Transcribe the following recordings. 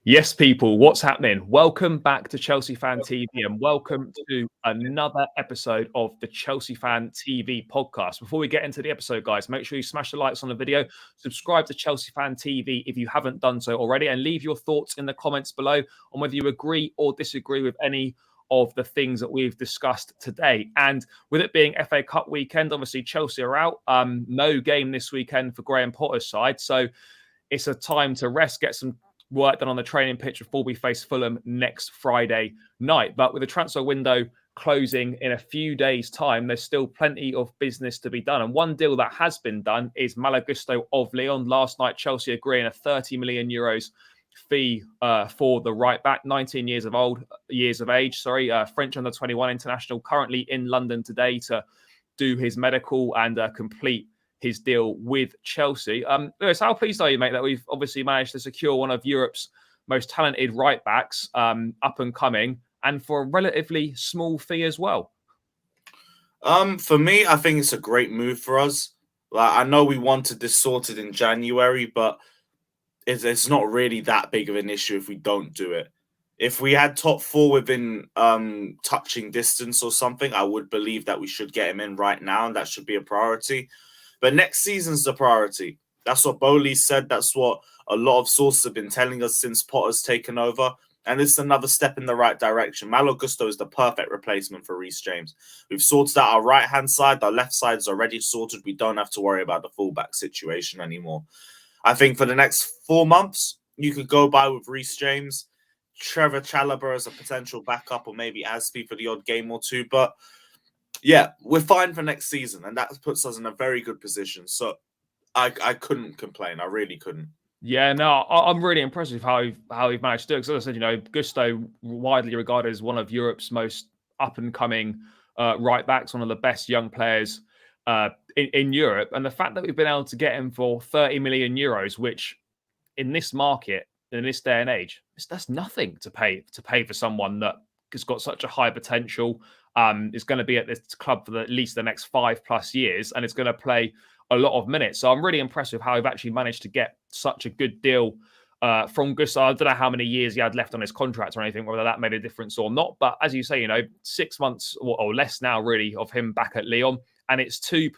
Yes, people, what's happening? Welcome back to Chelsea Fan TV and welcome to another episode of the Chelsea Fan TV podcast. Before we get into the episode, guys, make sure you smash the likes on the video, subscribe to Chelsea Fan TV if you haven't done so already, and leave your thoughts in the comments below on whether you agree or disagree with any of the things that we've discussed today. And with it being FA Cup weekend, obviously Chelsea are out. No game this weekend for Graham Potter's side. So it's a time to rest, get some work done on the training pitch before we face Fulham next Friday night. But with the transfer window closing in a few days' time, there's still plenty of business to be done. And one deal that has been done is Malo Gusto of Lyon. Last night, Chelsea agreeing a 30 million euros fee for the right back, 19 years of age. French under 21 international, currently in London today to do his medical and complete his deal with Chelsea. Lewis, how pleased are you, mate, that we've obviously managed to secure one of Europe's most talented right backs, up and coming, and for a relatively small fee as well? For me, I think it's a great move for us. Like, I know we wanted this sorted in January, but it's not really that big of an issue if we don't do it. If we had top four within touching distance or something, I would believe that we should get him in right now, and that should be a priority. But next season's the priority. That's what Bowley said. That's what a lot of sources have been telling us since Potter's taken over. And this is another step in the right direction. Malo Gusto is the perfect replacement for Reece James. We've sorted out our right-hand side. Our left side is already sorted. We don't have to worry about the fullback situation anymore. I think for the next 4 months, you could go by with Reece James, Trevor Chalobah as a potential backup, or maybe Aspi for the odd game or two. But yeah, we're fine for next season, and that puts us in a very good position. So I couldn't complain. I really couldn't. Yeah, no, I'm really impressed with how we've managed to do it. Because as I said, Gusto widely regarded as one of Europe's most up and coming right backs, one of the best young players in Europe, and the fact that we've been able to get him for 30 million euros, which in this market, in this day and age, that's nothing to pay for someone that has got such a high potential. Is going to be at this club for at least the next 5+ years, and it's going to play a lot of minutes. So I'm really impressed with how we've actually managed to get such a good deal from Gusto. I don't know how many years he had left on his contract or anything, whether that made a difference or not. But as you say, 6 months or less now, really, of him back at Lyon, and it's two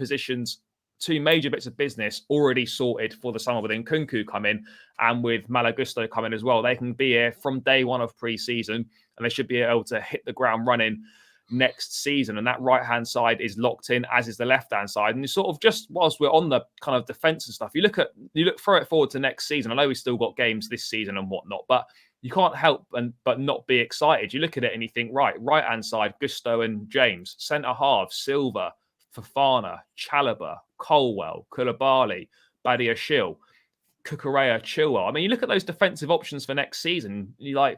major bits of business already sorted for the summer with Nkunku coming and with Malo Gusto coming as well. They can be here from day one of pre-season, and they should be able to hit the ground running next season. And that right-hand side is locked in, as is the left-hand side. And you sort of, just whilst we're on the kind of defence and stuff, you look throw it forward to next season. I know we've still got games this season and whatnot, but you can't help but not be excited. You look at it and you think, right-hand side, Gusto and James, centre half, Silva, Fofana, Chalobah, Colwell, Koulibaly, Badiashile, Cucurella, Chilwell. I mean, you look at those defensive options for next season, you're like,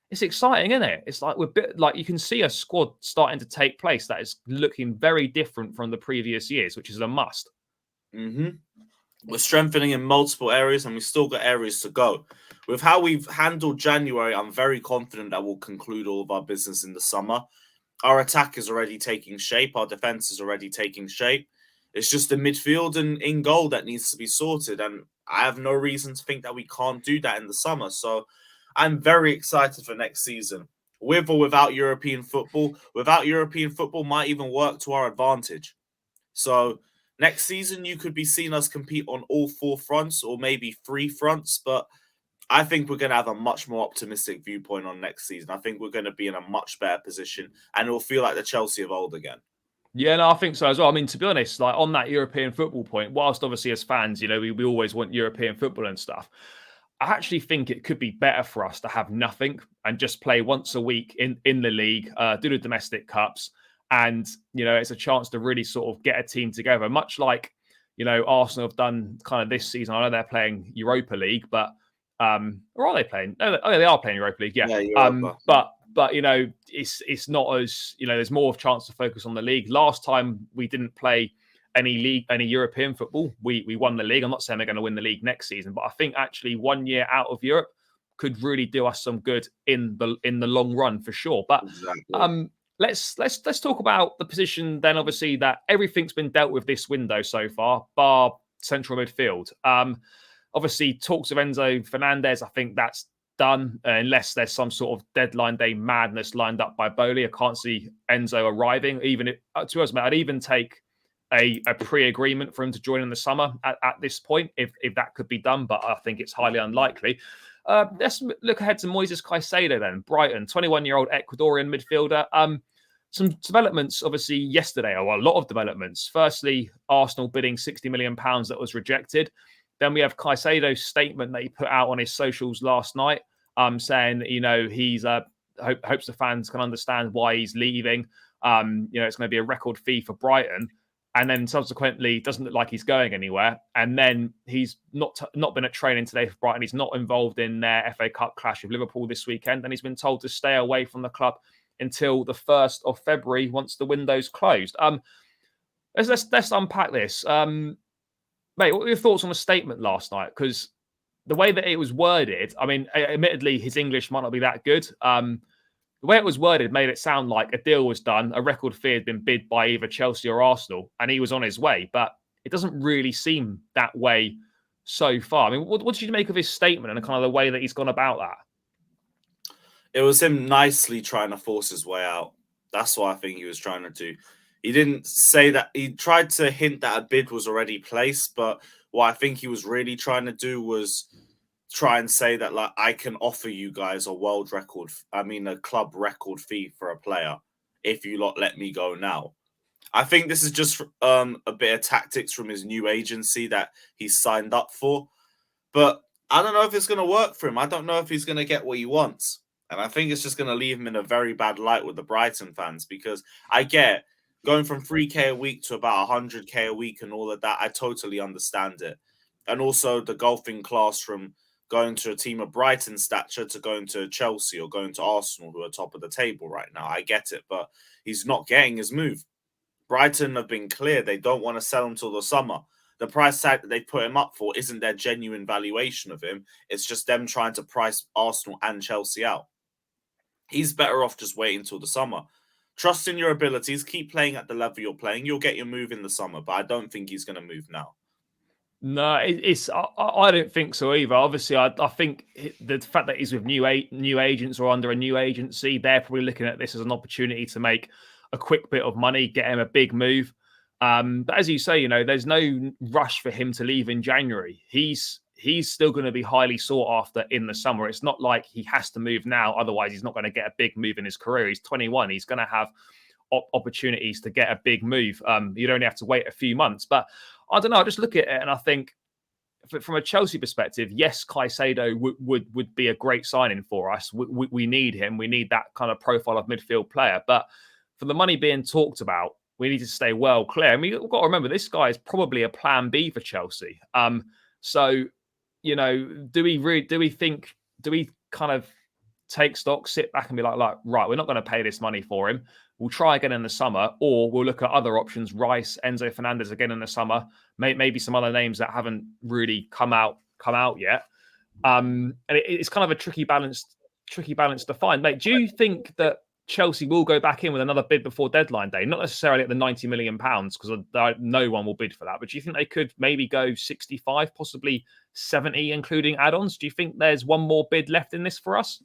it's exciting, isn't it? It's like you can see a squad starting to take place that is looking very different from the previous years, which is a must. Mm-hmm. We're strengthening in multiple areas, and we've still got areas to go. With how we've handled January, I'm very confident that we'll conclude all of our business in the summer. Our attack is already taking shape. Our defense is already taking shape. It's just the midfield and in goal that needs to be sorted, and I have no reason to think that we can't do that in the summer. So I'm very excited for next season. With or without European football. Without European football might even work to our advantage. So next season, you could be seeing us compete on all 4 fronts, or maybe 3 fronts. But I think we're going to have a much more optimistic viewpoint on next season. I think we're going to be in a much better position, and it'll feel like the Chelsea of old again. Yeah, no, I think so as well. I mean, to be honest, like on that European football point, whilst obviously as fans, we always want European football and stuff, I actually think it could be better for us to have nothing and just play once a week in the league, do the domestic cups. And, it's a chance to really sort of get a team together, much like, Arsenal have done kind of this season. I know they're playing Europa League, but, or are they playing? No, they are playing Europa League. Yeah. But it's not as, there's more of a chance to focus on the league. Last time we didn't play any European football, we won the league. I'm not saying they're going to win the league next season, but I think actually 1 year out of Europe could really do us some good in the long run for sure. But exactly. Let's talk about the position then. Obviously, that everything's been dealt with this window so far, bar central midfield. Obviously, talks of Enzo Fernandez. I think that's done unless there's some sort of deadline day madness lined up by Bowley. I can't see Enzo arriving. Even if, to us, mate, I'd even take a pre-agreement for him to join in the summer at this point, if that could be done, but I think it's highly unlikely. Let's look ahead to Moises Caicedo then. Brighton, 21-year-old Ecuadorian midfielder. Some developments, obviously, yesterday, or a lot of developments. Firstly, Arsenal bidding £60 million that was rejected. Then we have Caicedo's statement that he put out on his socials last night, saying, he's hopes the fans can understand why he's leaving. It's going to be a record fee for Brighton. And then subsequently, doesn't look like he's going anywhere. And then he's not been at training today for Brighton. He's not involved in their FA Cup clash with Liverpool this weekend. And he's been told to stay away from the club until the 1st of February, once the window's closed. Let's unpack this. Mate, what were your thoughts on the statement last night? Because the way that it was worded, I mean, admittedly, his English might not be that good. The way it was worded made it sound like a deal was done, a record fee had been bid by either Chelsea or Arsenal, and he was on his way. But it doesn't really seem that way so far. I mean, what did you make of his statement and kind of the way that he's gone about that? It was him nicely trying to force his way out. That's what I think he was trying to do. He didn't say that. He tried to hint that a bid was already placed, but what I think he was really trying to do was try and say that, like, I can offer you guys a club record fee for a player if you lot let me go now. I think this is just a bit of tactics from his new agency that he's signed up for. But I don't know if it's going to work for him. I don't know if he's going to get what he wants. And I think it's just going to leave him in a very bad light with the Brighton fans, because I get going from 3K a week to about 100K a week and all of that. I totally understand it. And also the golfing class from going to a team of Brighton stature to going to Chelsea or going to Arsenal, who are top of the table right now. I get it, but he's not getting his move. Brighton have been clear. They don't want to sell him till the summer. The price tag that they put him up for isn't their genuine valuation of him. It's just them trying to price Arsenal and Chelsea out. He's better off just waiting till the summer. Trust in your abilities. Keep playing at the level you're playing. You'll get your move in the summer, but I don't think he's going to move now. No, I don't think so either. Obviously, I think the fact that he's with new agents or under a new agency, they're probably looking at this as an opportunity to make a quick bit of money, get him a big move. But as you say, there's no rush for him to leave in January. He's still going to be highly sought after in the summer. It's not like he has to move now, otherwise he's not going to get a big move in his career. He's 21. He's going to have opportunities to get a big move. You'd only have to wait a few months. But I don't know. I just look at it and I think, from a Chelsea perspective, yes, Caicedo would be a great signing for us. We need him. We need that kind of profile of midfield player. But for the money being talked about, we need to stay well clear. I mean, we've got to remember, this guy is probably a plan B for Chelsea. So, do we kind of take stock, sit back and be like, right, we're not going to pay this money for him. We'll try again in the summer, or we'll look at other options. Rice, Enzo Fernandez again in the summer. Maybe some other names that haven't really come out yet. And it's kind of a tricky balance to find. Mate, do you think that Chelsea will go back in with another bid before deadline day? Not necessarily at the £90 million, because no one will bid for that. But do you think they could maybe go 65, possibly 70, including add-ons? Do you think there's one more bid left in this for us?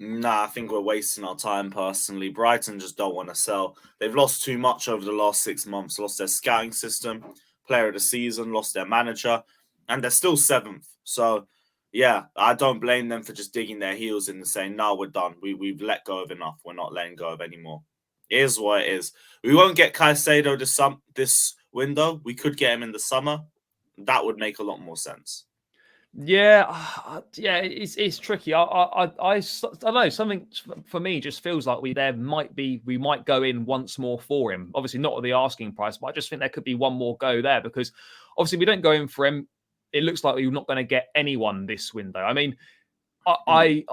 Nah, I think we're wasting our time personally. Brighton just don't want to sell. They've lost too much over the last 6 months. Lost their scouting system, player of the season, lost their manager, and they're still 7th. So, yeah, I don't blame them for just digging their heels in and saying, no, we're done. We've let go of enough. We're not letting go of any more. It is what it is. We won't get Caicedo this window. We could get him in the summer. That would make a lot more sense. Yeah, it's tricky. I don't know. Something for me just feels like we might go in once more for him. Obviously not at the asking price, but I just think there could be one more go there, because obviously we don't go in for him. It looks like we're not going to get anyone this window. I mean, I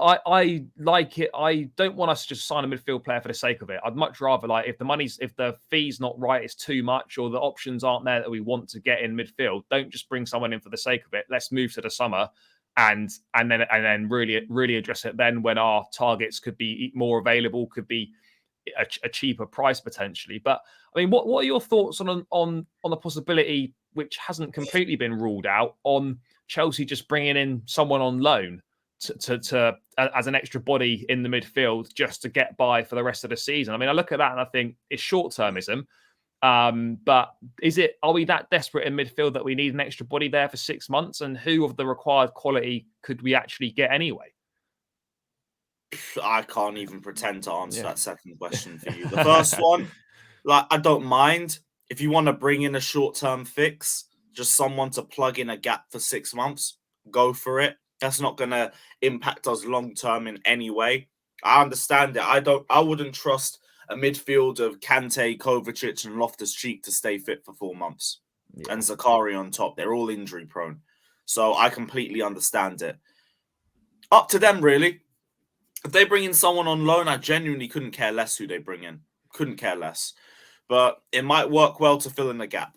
like it. I don't want us to just sign a midfield player for the sake of it. I'd much rather, like, if the fee's not right, it's too much, or the options aren't there that we want to get in midfield, don't just bring someone in for the sake of it. Let's move to the summer and then really address it then, when our targets could be more available, could be a cheaper price potentially. But I mean, what are your thoughts on the possibility, which hasn't completely been ruled out, on Chelsea just bringing in someone on loan? as an extra body in the midfield just to get by for the rest of the season. I mean, I look at that and I think it's short-termism. But are we that desperate in midfield that we need an extra body there for 6 months? And who of the required quality could we actually get anyway? I can't even pretend to answer that second question for you. The first one, like, I don't mind if you want to bring in a short-term fix, just someone to plug in a gap for 6 months, go for it. That's not going to impact us long-term in any way. I understand it. I wouldn't trust a midfield of Kante, Kovacic, and Loftus-Cheek to stay fit for 4 months. Yeah. And Zakari on top. They're all injury prone. So I completely understand it. Up to them, really. If they bring in someone on loan, I genuinely couldn't care less who they bring in. Couldn't care less. But it might work well to fill in the gap.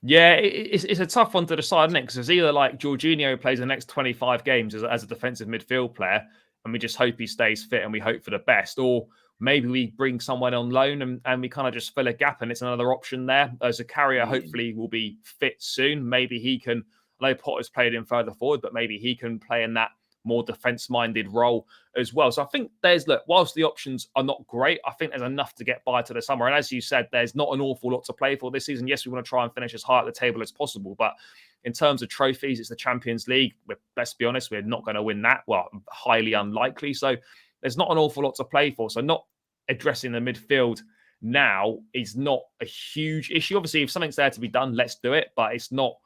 Yeah, it's a tough one to decide, isn't it? Because it's either like Jorginho plays the next 25 games as a defensive midfield player, and we just hope he stays fit and we hope for the best, or maybe we bring someone on loan and we kind of just fill a gap, and it's another option there. Zakaria hopefully will be fit soon. Maybe he can, I know Potter's played him further forward, but maybe he can play in that more defense-minded role as well. So I think whilst the options are not great, I think there's enough to get by to the summer. And as you said, there's not an awful lot to play for this season. Yes, we want to try and finish as high at the table as possible, but in terms of trophies, it's the Champions League. Let's be honest, we're not going to win that. Well, highly unlikely. So there's not an awful lot to play for. So not addressing the midfield now is not a huge issue. Obviously, if something's there to be done, let's do it. But it's not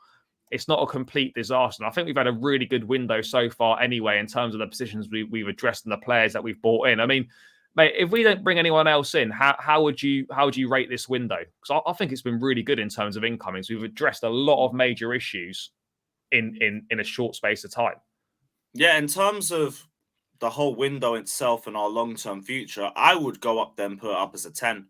a complete disaster. And I think we've had a really good window so far anyway, in terms of the positions we've addressed and the players that we've brought in. I mean, mate, if we don't bring anyone else in, how would you rate this window? Because I think it's been really good in terms of incomings. We've addressed a lot of major issues in a short space of time. Yeah, in terms of the whole window itself and our long-term future, I would go up there and put it up as a 10.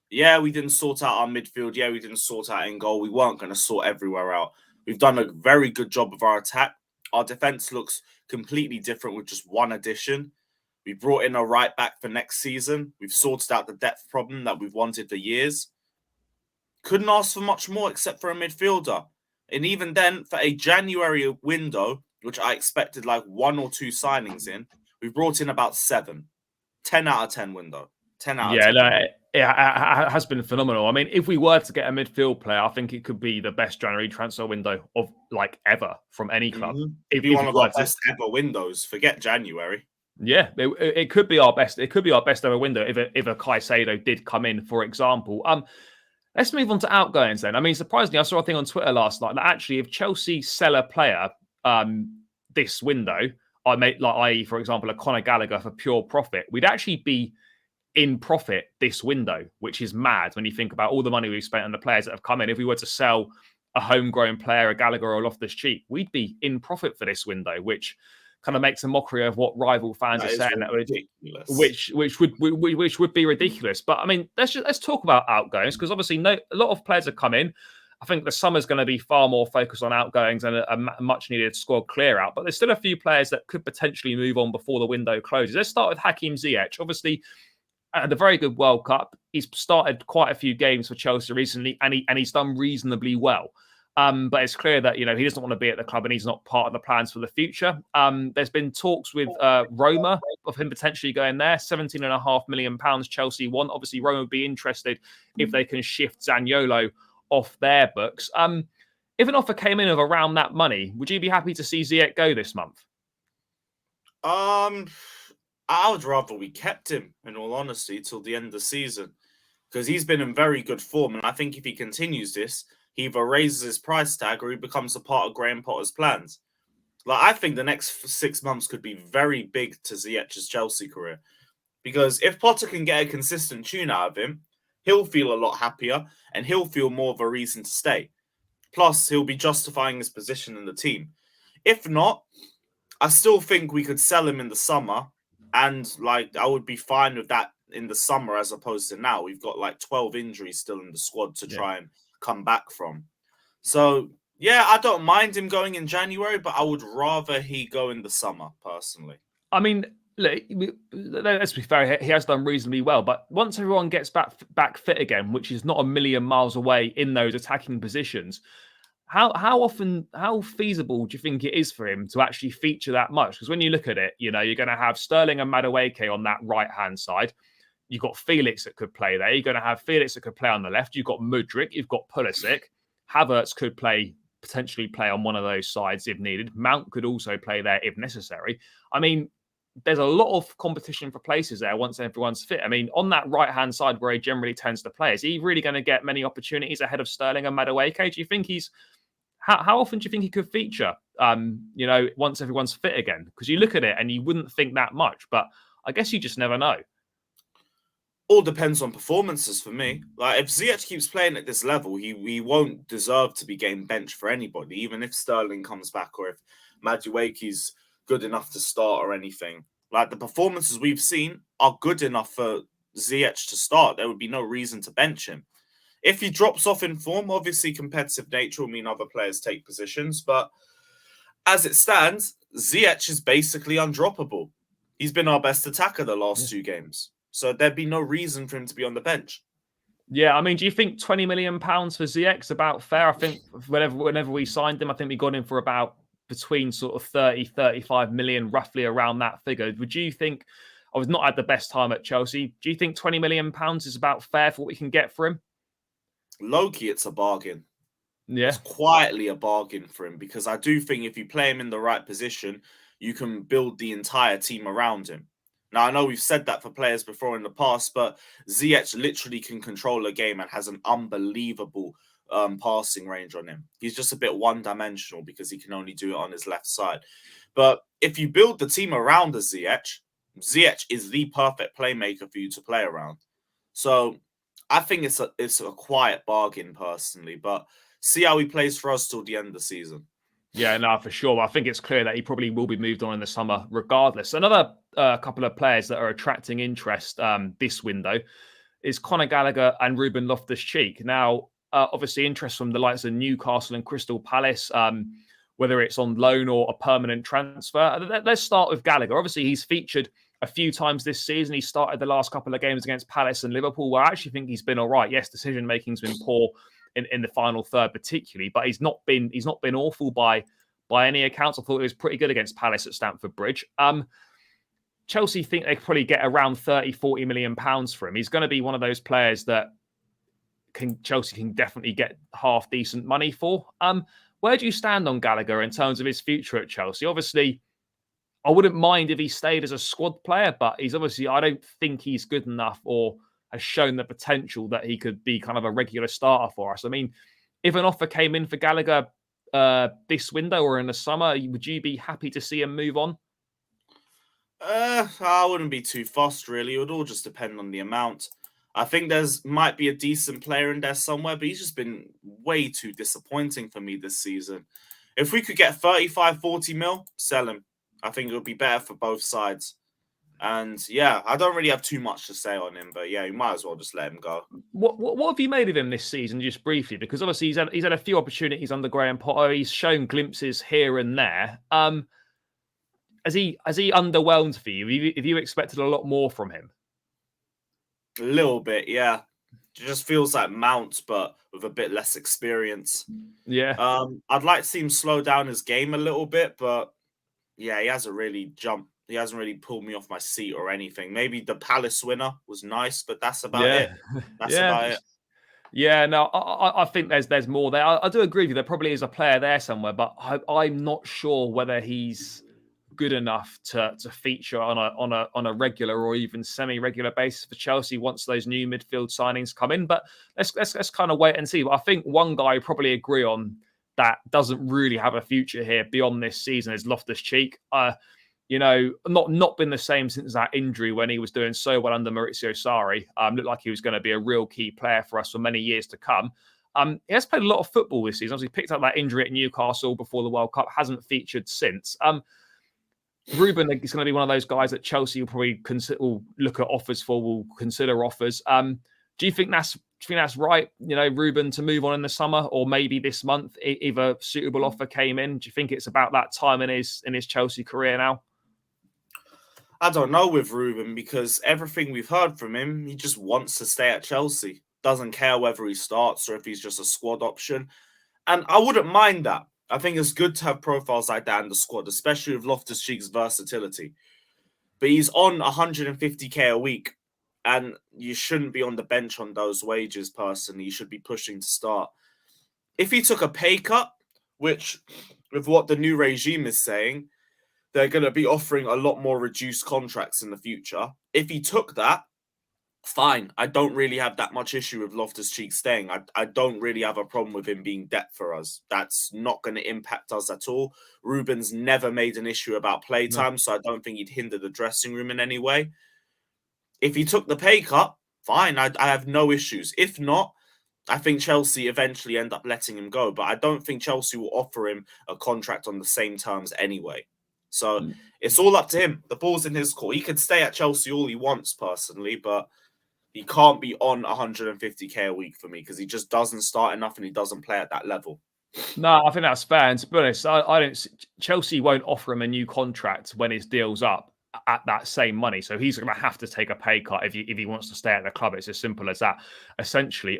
Yeah, we didn't sort out our midfield. Yeah, we didn't sort out in goal. We weren't going to sort everywhere out. We've done a very good job of our attack. Our defense looks completely different with just one addition. We brought in a right back for next season. We've sorted out the depth problem that we've wanted for years. Couldn't ask for much more except for a midfielder. And even then, for a January window, which I expected like 1 or 2 signings in, we've brought in about 7. 10 out of 10 window. 10 out of 10. Yeah, it has been phenomenal. I mean, if we were to get a midfield player, I think it could be the best January transfer window of like ever from any club. If you one of our best ever windows, forget January. Yeah, it could be our best. It could be our best ever window if a Caicedo did come in, for example. Let's move on to outgoings then. I mean, surprisingly, I saw a thing on Twitter last night that actually, if Chelsea sell a player this window, i.e., for example, a Conor Gallagher for pure profit, we'd actually be in profit this window, which is mad when you think about all the money we've spent on the players that have come in. If we were to sell a homegrown player, a Gallagher or a Loftus-Cheek, we'd be in profit for this window, which kind of makes a mockery of what rival fans are saying. Which would be ridiculous. But I mean, let's talk about outgoings, because obviously a lot of players have come in. I think the summer's going to be far more focused on outgoings and a much needed squad clear out. But there's still a few players that could potentially move on before the window closes. Let's start with Hakim Ziyech. Obviously, at a very good World Cup, he's started quite a few games for Chelsea recently, and he's done reasonably well. But it's clear that he doesn't want to be at the club, and he's not part of the plans for the future. There's been talks with Roma of him potentially going there. £17.5 million Chelsea want. Obviously, Roma would be interested if they can shift Zaniolo off their books. If an offer came in of around that money, would you be happy to see Ziyech go this month? I would rather we kept him, in all honesty, till the end of the season, because he's been in very good form. And I think if he continues this, he either raises his price tag or he becomes a part of Graham Potter's plans. Like, I think the next 6 months could be very big to Ziyech's Chelsea career, because if Potter can get a consistent tune out of him, he'll feel a lot happier and he'll feel more of a reason to stay. Plus, he'll be justifying his position in the team. If not, I still think we could sell him in the summer. And I would be fine with that in the summer as opposed to now. We've got like 12 injuries still in the squad to try and come back from. So, yeah, I don't mind him going in January, but I would rather he go in the summer, personally. I mean, look, let's be fair, he has done reasonably well. But once everyone gets back fit again, which is not a million miles away in those attacking positions, how feasible do you think it is for him to actually feature that much? Because when you look at it, you're going to have Sterling and Madueke on that right hand side. You've got Felix that could play there. You're going to have Felix that could play on the left. You've got Mudryk. You've got Pulisic. Havertz could potentially play on one of those sides if needed. Mount could also play there if necessary. I mean, there's a lot of competition for places there once everyone's fit. I mean, on that right-hand side where he generally tends to play, is he really going to get many opportunities ahead of Sterling and Madueke? Do you think how often do you think he could feature, once everyone's fit again? Because you look at it and you wouldn't think that much, but I guess you just never know. All depends on performances for me. Like if Ziyech keeps playing at this level, he won't deserve to be getting benched for anybody, even if Sterling comes back or if Madueke's good enough to start or anything. Like the performances we've seen are good enough for Ziyech to start. There would be no reason to bench him. If he drops off in form, obviously competitive nature will mean other players take positions. But as it stands, Ziyech is basically undroppable. He's been our best attacker the last 2 games. So there'd be no reason for him to be on the bench. Yeah, I mean, do you think £20 million for Ziyech is about fair? I think whenever we signed him, I think we got him for about between sort of 30, 35 million, roughly around that figure. Would you think, I was not at the best time at Chelsea, do you think £20 million is about fair for what we can get for him? Low-key, it's a bargain. Yeah. It's quietly a bargain for him because I do think if you play him in the right position, you can build the entire team around him. Now, I know we've said that for players before in the past, but Ziyech literally can control a game and has an unbelievable passing range on him. He's just a bit one-dimensional because he can only do it on his left side. But if you build the team around the Ziyech is the perfect playmaker for you to play around. So I think it's a quiet bargain personally, but see how he plays for us till the end of the season. Yeah, no, for sure. I think it's clear that he probably will be moved on in the summer regardless. Another couple of players that are attracting interest this window is Conor Gallagher and Ruben Loftus-Cheek. Now, obviously interest from the likes of Newcastle and Crystal Palace, whether it's on loan or a permanent transfer. Let's start with Gallagher. Obviously, he's featured a few times this season. He started the last couple of games against Palace and Liverpool, where I actually think he's been all right. Yes, decision-making's been poor in the final third particularly, but he's not been awful by any accounts. I thought he was pretty good against Palace at Stamford Bridge. Chelsea think they could probably get around 30, 40 million pounds for him. He's going to be one of those players that Chelsea can definitely get half decent money for. Where do you stand on Gallagher in terms of his future at Chelsea? Obviously, I wouldn't mind if he stayed as a squad player, but I don't think he's good enough or has shown the potential that he could be kind of a regular starter for us. I mean, if an offer came in for Gallagher this window or in the summer, would you be happy to see him move on? I wouldn't be too fussed, really. It would all just depend on the amount. I think might be a decent player in there somewhere, but he's just been way too disappointing for me this season. If we could get 35, 40 mil, sell him. I think it would be better for both sides. And yeah, I don't really have too much to say on him, but yeah, you might as well just let him go. What have you made of him this season, just briefly? Because obviously he's had a few opportunities under Graham Potter. He's shown glimpses here and there. Has he underwhelmed for you? Have you expected a lot more from him? A little bit, yeah. It just feels like Mount, but with a bit less experience. Yeah. I'd like to see him slow down his game a little bit, but yeah, he hasn't really jumped. He hasn't really pulled me off my seat or anything. Maybe the Palace winner was nice, but that's about it. That's about it. Yeah, no, I think there's more there. I do agree with you. There probably is a player there somewhere, but I'm not sure whether he's good enough to feature on a regular or even semi-regular basis for Chelsea once those new midfield signings come in. But let's kind of wait and see. But I think one guy I probably agree on that doesn't really have a future here beyond this season is Loftus-Cheek. Not been the same since that injury when he was doing so well under Maurizio Sarri. Looked like he was going to be a real key player for us for many years to come. He has played a lot of football this season. Obviously, picked up that injury at Newcastle before the World Cup. Hasn't featured since. Ruben is going to be one of those guys that Chelsea will probably will look at offers for. Will consider offers. Do you think that's right? Ruben to move on in the summer or maybe this month if a suitable offer came in. Do you think it's about that time in his Chelsea career now? I don't know with Ruben because everything we've heard from him, he just wants to stay at Chelsea. Doesn't care whether he starts or if he's just a squad option. And I wouldn't mind that. I think it's good to have profiles like that in the squad, especially with Loftus-Cheek's versatility. But he's on 150k a week, and you shouldn't be on the bench on those wages personally. You should be pushing to start. If he took a pay cut, which with what the new regime is saying, they're going to be offering a lot more reduced contracts in the future. If he took that, fine. I don't really have that much issue with Loftus-Cheek staying. I don't really have a problem with him being depth for us. That's not going to impact us at all. Ruben's never made an issue about playtime, so I don't think he'd hinder the dressing room in any way. If he took the pay cut, fine. I have no issues. If not, I think Chelsea eventually end up letting him go. But I don't think Chelsea will offer him a contract on the same terms anyway. So it's all up to him. The ball's in his court. He could stay at Chelsea all he wants, personally, but he can't be on 150k a week for me because he just doesn't start enough and he doesn't play at that level. No, I think that's fair. And to be honest, I don't. Chelsea won't offer him a new contract when his deal's up at that same money. So he's going to have to take a pay cut if he wants to stay at the club. It's as simple as that, essentially.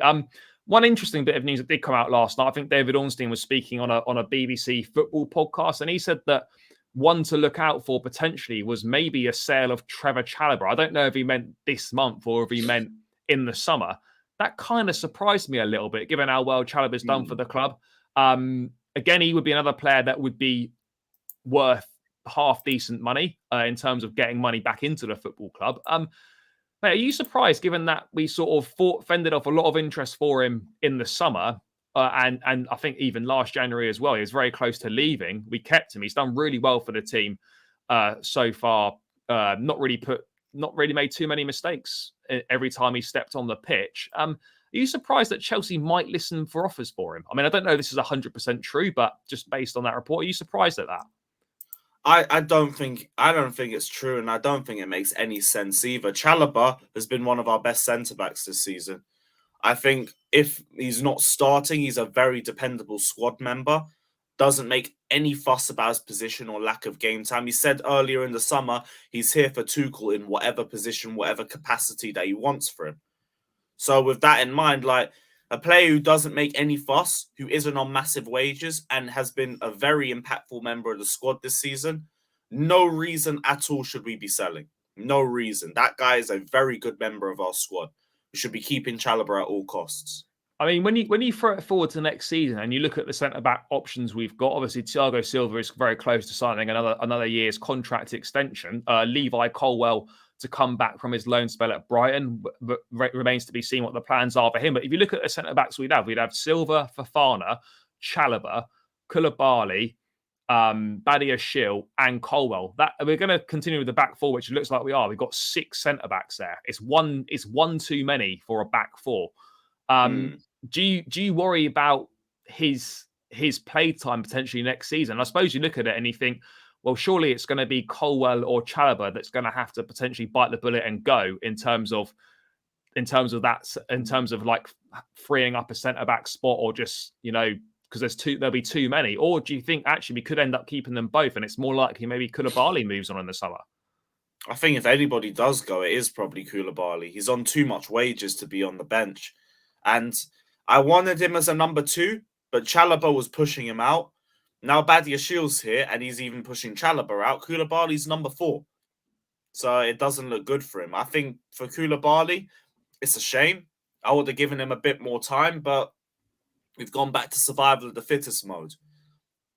One interesting bit of news that did come out last night. I think David Ornstein was speaking on a BBC football podcast, and he said that one to look out for potentially was maybe a sale of Trevor Chalobah. I don't know if he meant this month or if he meant in the summer. That kind of surprised me a little bit, given how well Chalobah's done for the club. Again, he would be another player that would be worth half decent money in terms of getting money back into the football club. Mate, are you surprised, given that we sort of fended off a lot of interest for him in the summer? And I think even last January as well, he was very close to leaving. We kept him. He's done really well for the team so far. Not really made too many mistakes every time he stepped on the pitch. Are you surprised that Chelsea might listen for offers for him? I mean, I don't know if this is 100% true, but just based on that report, are you surprised at that? I don't think it's true, and I don't think it makes any sense either. Chalobah has been one of our best centre backs this season. I think if he's not starting, he's a very dependable squad member. Doesn't make any fuss about his position or lack of game time. He said earlier in the summer he's here for Tuchel in whatever position, whatever capacity that he wants for him. So with that in mind, like a player who doesn't make any fuss, who isn't on massive wages, and has been a very impactful member of the squad this season, no reason at all should we be selling. No reason. That guy is a very good member of our squad. We should be keeping Chalobah at all costs. I mean, when you throw it forward to next season and you look at the centre-back options we've got, obviously Thiago Silva is very close to signing another year's contract extension. Levi Colwill to come back from his loan spell at Brighton, but remains to be seen what the plans are for him. But if you look at the centre-backs we'd have Silva, Fofana, Chalobah, Koulibaly, Badiashile and Colwill. That we're going to continue with the back four, which it looks like we are. We've got 6 centre backs there. It's one too many for a back four. Do you worry about his play time potentially next season? I suppose you look at it and you think, well, surely it's going to be Colwill or Chalobah that's going to have to potentially bite the bullet and go in terms of like freeing up a centre back spot, or just, you know, because there'll be too many? Or do you think actually we could end up keeping them both and it's more likely maybe Koulibaly moves on in the summer? I think if anybody does go, it is probably Koulibaly. He's on too much wages to be on the bench. And I wanted him as a number 2, but Chalobah was pushing him out. Now Badiashile's here and he's even pushing Chalobah out. Koulibaly's number 4. So it doesn't look good for him. I think for Koulibaly, it's a shame. I would have given him a bit more time, but we've gone back to survival of the fittest mode.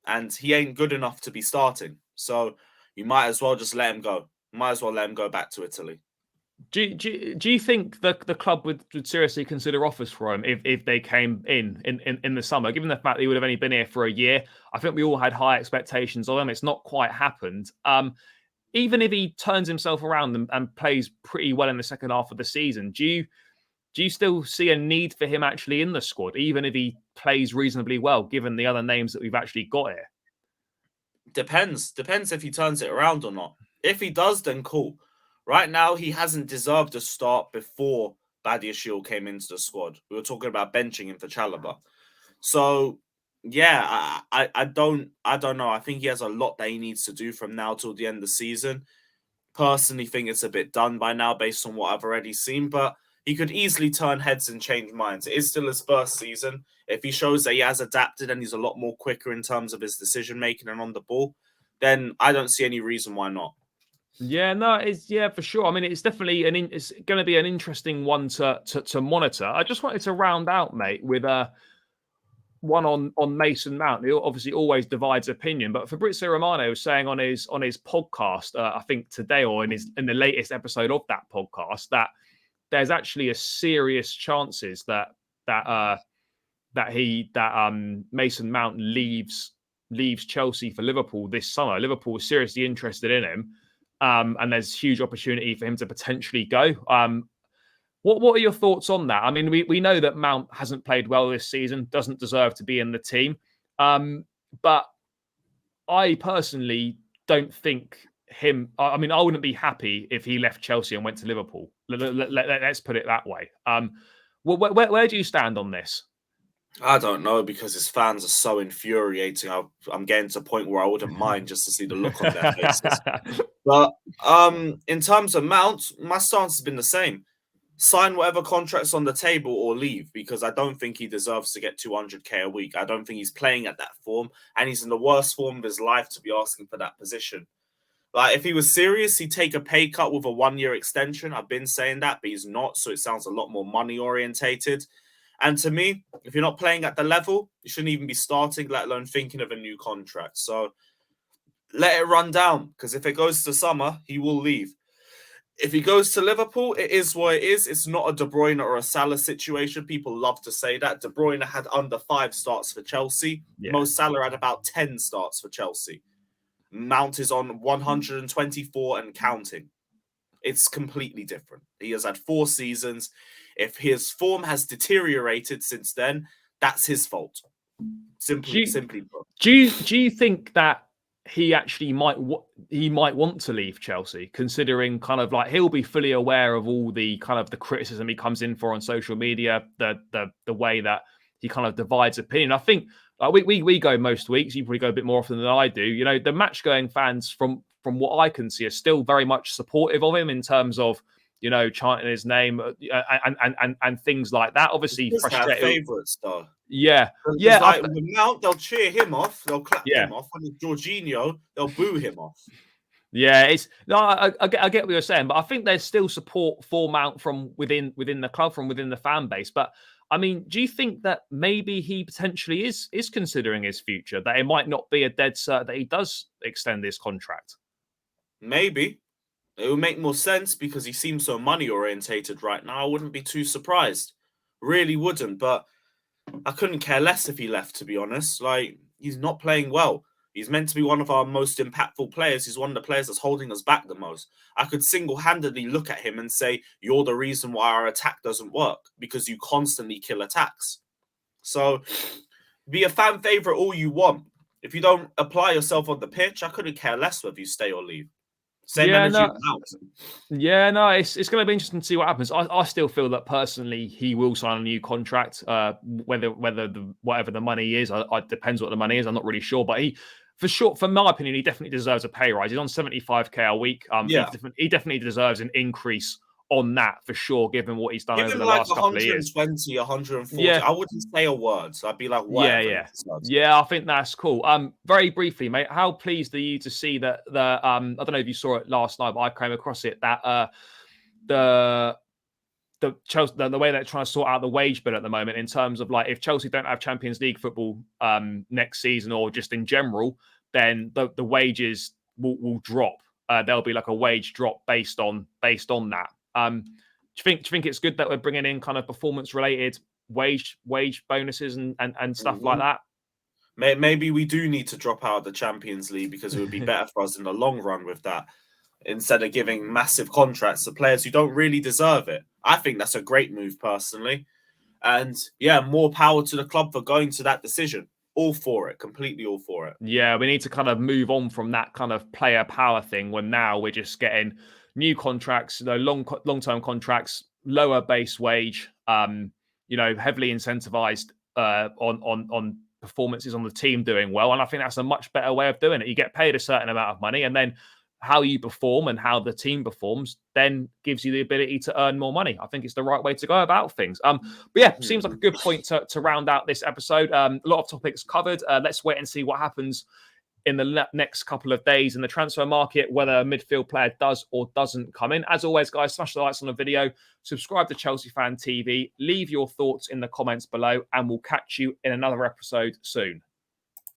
And he ain't good enough to be starting. So you might as well just let him go. Might as well let him go back to Italy. Do you think the club would seriously consider offers for him if they came in the summer? Given the fact that he would have only been here for a year, I think we all had high expectations of him. It's not quite happened. Even if he turns himself around and plays pretty well in the second half of the season, do you still see a need for him actually in the squad, even if he plays reasonably well, given the other names that we've actually got here? Depends if he turns it around or not. If he does, then cool. Right now, he hasn't deserved a start before Badiashile came into the squad. We were talking about benching him for Chalobah. So, yeah, I don't know. I think he has a lot that he needs to do from now till the end of the season. Personally, think it's a bit done by now based on what I've already seen. But he could easily turn heads and change minds. It is still his first season. If he shows that he has adapted and he's a lot more quicker in terms of his decision making and on the ball, then I don't see any reason why not. Yeah, no, it's for sure. I mean, it's definitely it's going to be an interesting one to monitor. I just wanted to round out, mate, with one on Mason Mount. He obviously always divides opinion, but Fabrizio Romano was saying on his podcast, I think today or in the latest episode of that podcast, that there's actually a serious chances that Mason Mount leaves Chelsea for Liverpool this summer. Liverpool is seriously interested in him, and there's huge opportunity for him to potentially go. What are your thoughts on that? I mean, we know that Mount hasn't played well this season, doesn't deserve to be in the team, but I personally don't think him. I mean, I wouldn't be happy if he left Chelsea and went to Liverpool. Let's put it that way. Where do you stand on this? I don't know, because his fans are so infuriating. I'm getting to a point where I wouldn't mind just to see the look on their faces. But in terms of Mount, my stance has been the same. Sign whatever contract's on the table or leave, because I don't think he deserves to get 200k a week. I don't think he's playing at that form, and he's in the worst form of his life to be asking for that position. Like, if he was serious, he'd take a pay cut with a 1-year extension. I've been saying that, but he's not, so it sounds a lot more money orientated. And to me, if you're not playing at the level, you shouldn't even be starting, let alone thinking of a new contract. So let it run down, because if it goes to summer, he will leave. If he goes to Liverpool, it is what it is. It's not a De Bruyne or a Salah situation. People love to say that. De Bruyne had under 5 starts for Chelsea. Yeah. Mo Salah had about 10 starts for Chelsea. Mount is on 124 and counting. It's completely different. He has had 4 seasons. If his form has deteriorated since then, that's his fault. Simply put. Do you think that he actually might want to leave Chelsea, considering kind of like he'll be fully aware of all the kind of the criticism he comes in for on social media, the way that he kind of divides opinion? I think we go most weeks. You probably go a bit more often than I do. You know, the match going fans from what I can see are still very much supportive of him in terms of, you know, chanting his name and things like that. Obviously, frustrated. Favourites though. Yeah. Like, with Mount, they'll cheer him off, they'll clap him off. When it's Jorginho, they'll boo him off. Yeah, I get what you're saying, but I think there's still support for Mount from within the club, from within the fan base. But I mean, do you think that maybe he potentially is considering his future, that it might not be a dead cert that he does extend his contract? Maybe. It would make more sense because he seems so money orientated right now. I wouldn't be too surprised. Really wouldn't. But I couldn't care less if he left, to be honest. Like, he's not playing well. He's meant to be one of our most impactful players. He's one of the players that's holding us back the most. I could single-handedly look at him and say, you're the reason why our attack doesn't work, because you constantly kill attacks. So be a fan favourite all you want. If you don't apply yourself on the pitch, I couldn't care less whether you stay or leave. Same energy out. Yeah, no, it's going to be interesting to see what happens. I still feel that personally he will sign a new contract. Whether whatever the money is, it depends what the money is. I'm not really sure, but from my opinion, he definitely deserves a pay rise. He's on 75k a week. He definitely deserves an increase on that for sure, given what he's done over the last couple of years. 120, 140. I wouldn't say a word. So I'd be like, whatever. Yeah, I think that's cool. Very briefly, mate, how pleased are you to see that I don't know if you saw it last night, but I came across it, that the Chelsea, the way they're trying to sort out the wage bill at the moment, in terms of like, if Chelsea don't have Champions League football next season, or just in general, then the wages will drop. There'll be like a wage drop based on that. Do you think it's good that we're bringing in kind of performance related wage bonuses and stuff like that? Maybe we do need to drop out of the Champions League, because it would be better for us in the long run with that, instead of giving massive contracts to players who don't really deserve it. I think that's a great move personally. And yeah, more power to the club for going to that decision. All for it, completely all for it. Yeah, we need to kind of move on from that kind of player power thing, when now we're just getting new contracts, long-term contracts, lower base wage, heavily incentivized on performances on the team doing well. And I think that's a much better way of doing it. You get paid a certain amount of money, and then how you perform and how the team performs then gives you the ability to earn more money. I think it's the right way to go about things. But yeah, seems like a good point to round out this episode. A lot of topics covered. Let's wait and see what happens in the next couple of days in the transfer market, whether a midfield player does or doesn't come in. As always, guys, smash the likes on the video, subscribe to Chelsea Fan TV, leave your thoughts in the comments below, and we'll catch you in another episode soon.